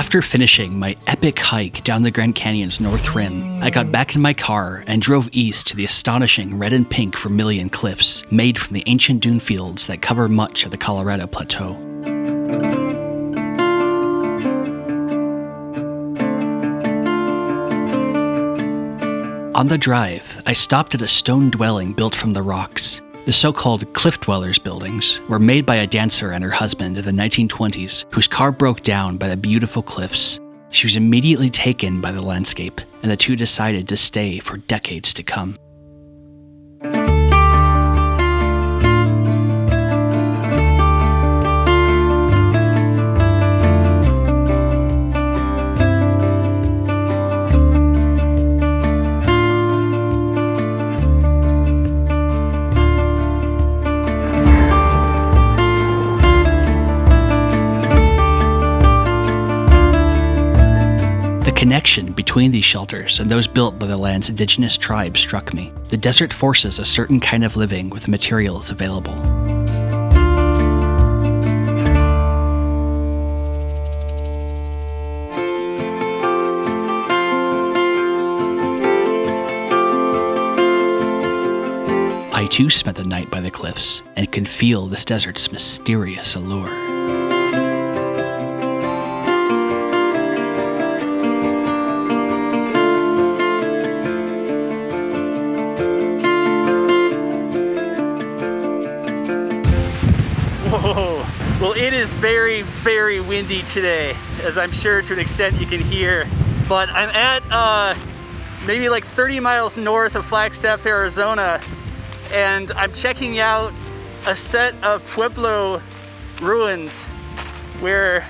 After finishing my epic hike down the Grand Canyon's north rim, I got back in my car and drove east to the astonishing red and pink Vermillion Cliffs, made from the ancient dune fields that cover much of the Colorado Plateau. On the drive, I stopped at a stone dwelling built from the rocks. The so-called Cliff Dwellers buildings were made by a dancer and her husband in the 1920s whose car broke down by the beautiful cliffs. She was immediately taken by the landscape, and the two decided to stay for decades to come. The connection between these shelters and those built by the land's indigenous tribes struck me. The desert forces a certain kind of living with the materials available. I too spent the night by the cliffs and could feel this desert's mysterious allure. Whoa. Well, it is very, very windy today, as I'm sure to an extent you can hear. But I'm at maybe like 30 miles north of Flagstaff, Arizona, and I'm checking out a set of Pueblo ruins where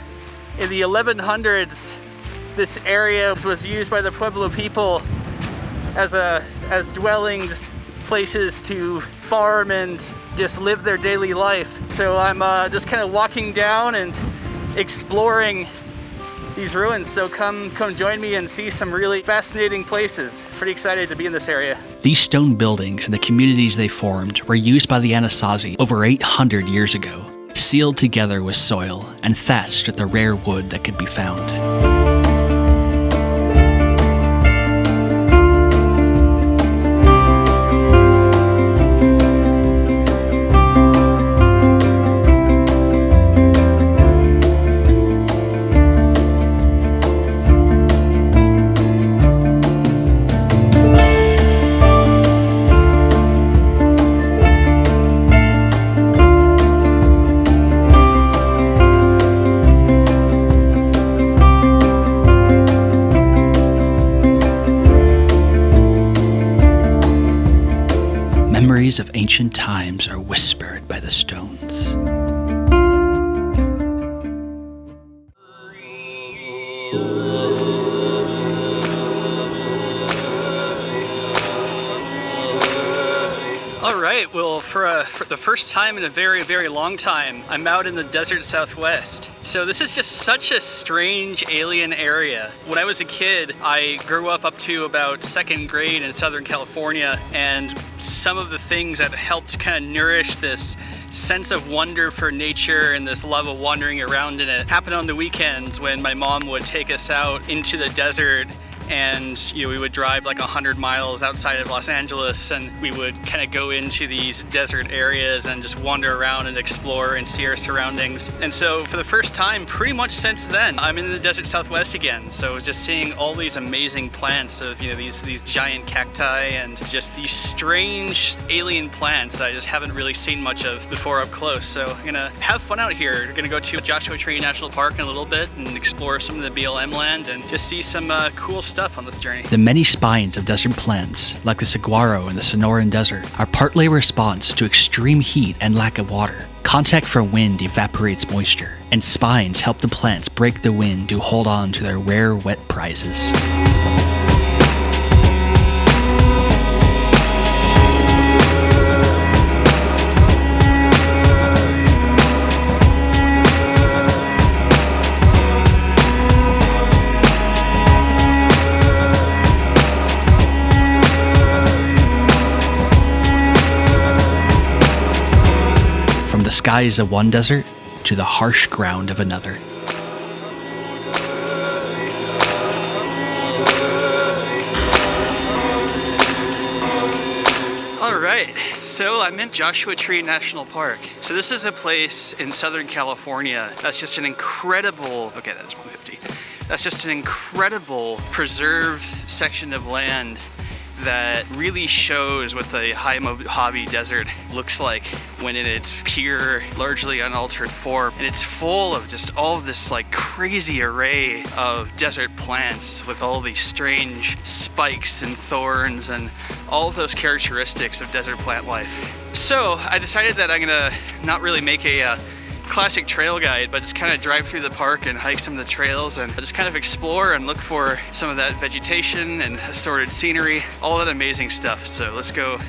in the 1100s this area was used by the Pueblo people as dwellings, places to farm and just live their daily life. So I'm just kind of walking down and exploring these ruins. So come join me and see some really fascinating places. Pretty excited to be in this area. These stone buildings and the communities they formed were used by the Anasazi over 800 years ago, sealed together with soil and thatched with the rare wood that could be found. Memories of ancient times are whispered by the stones. All right, well, for the first time in a very, very long time, I'm out in the desert Southwest. So this is just such a strange alien area. When I was a kid, I grew up to about second grade in Southern California, and some of the things that helped kind of nourish this sense of wonder for nature and this love of wandering around in it happened on the weekends when my mom would take us out into the desert. And we would drive like 100 miles outside of Los Angeles, and we would kind of go into these desert areas and just wander around and explore and see our surroundings. And so for the first time, pretty much since then, I'm in the desert Southwest again. So just seeing all these amazing plants of these giant cacti and just these strange alien plants that I just haven't really seen much of before up close. So I'm gonna have fun out here. We're gonna go to Joshua Tree National Park in a little bit and explore some of the BLM land and just see some cool stuff on this journey. The many spines of desert plants, like the saguaro in the Sonoran Desert, are partly a response to extreme heat and lack of water. Contact from wind evaporates moisture, and spines help the plants break the wind to hold on to their rare wet prizes. The skies of one desert to the harsh ground of another. So I'm in Joshua Tree National Park. So this is a place in Southern California that's just an incredible, okay, that's 150. That's just an incredible preserved section of land that really shows what the high Mojave Desert looks like when in its pure, largely unaltered form. And it's full of just all of this like crazy array of desert plants with all these strange spikes and thorns and all of those characteristics of desert plant life. So I decided that I'm gonna not really make a classic trail guide, but just kind of drive through the park and hike some of the trails and just kind of explore and look for some of that vegetation and assorted scenery, all that amazing stuff. So let's go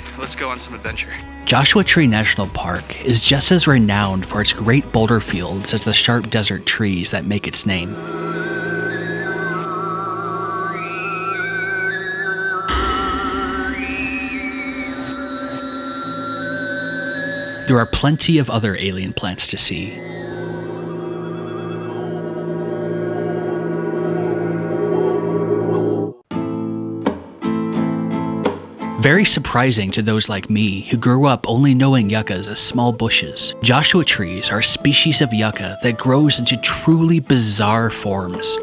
on some adventure. Joshua Tree National Park is just as renowned for its great boulder fields as the sharp desert trees that make its name. There are plenty of other alien plants to see. Very surprising to those like me who grew up only knowing yuccas as small bushes, Joshua trees are a species of yucca that grows into truly bizarre forms.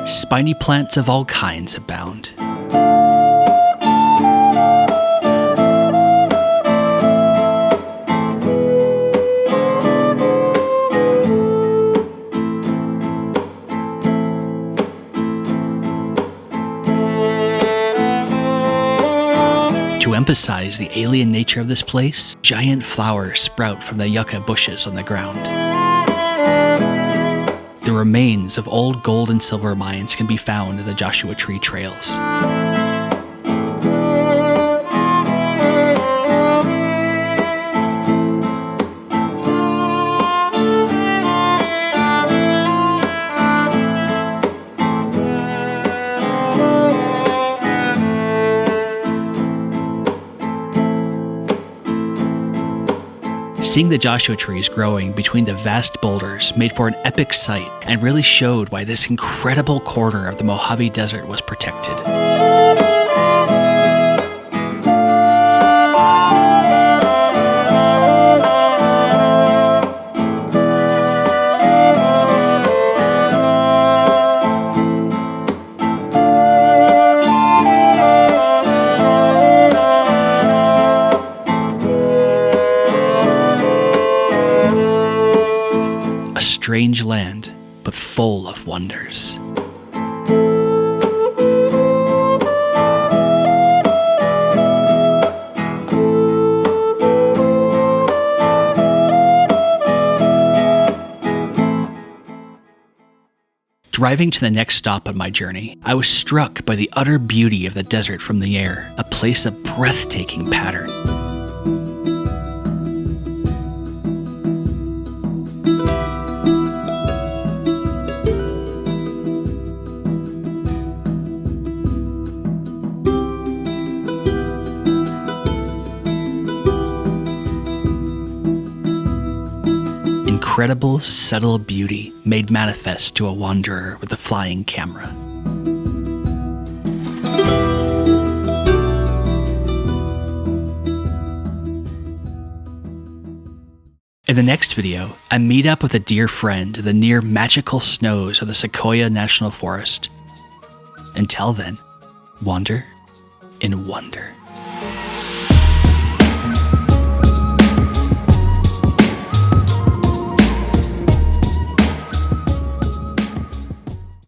Spiny plants of all kinds abound. To emphasize the alien nature of this place, giant flowers sprout from the yucca bushes on the ground. The remains of old gold and silver mines can be found in the Joshua Tree trails. Seeing the Joshua trees growing between the vast boulders made for an epic sight and really showed why this incredible corner of the Mojave Desert was protected. Strange land, but full of wonders. Driving to the next stop on my journey, I was struck by the utter beauty of the desert from the air, a place of breathtaking pattern. Incredible, subtle beauty made manifest to a wanderer with a flying camera. In the next video, I meet up with a dear friend in the near magical snows of the Sequoia National Forest. Until then, wander in wonder.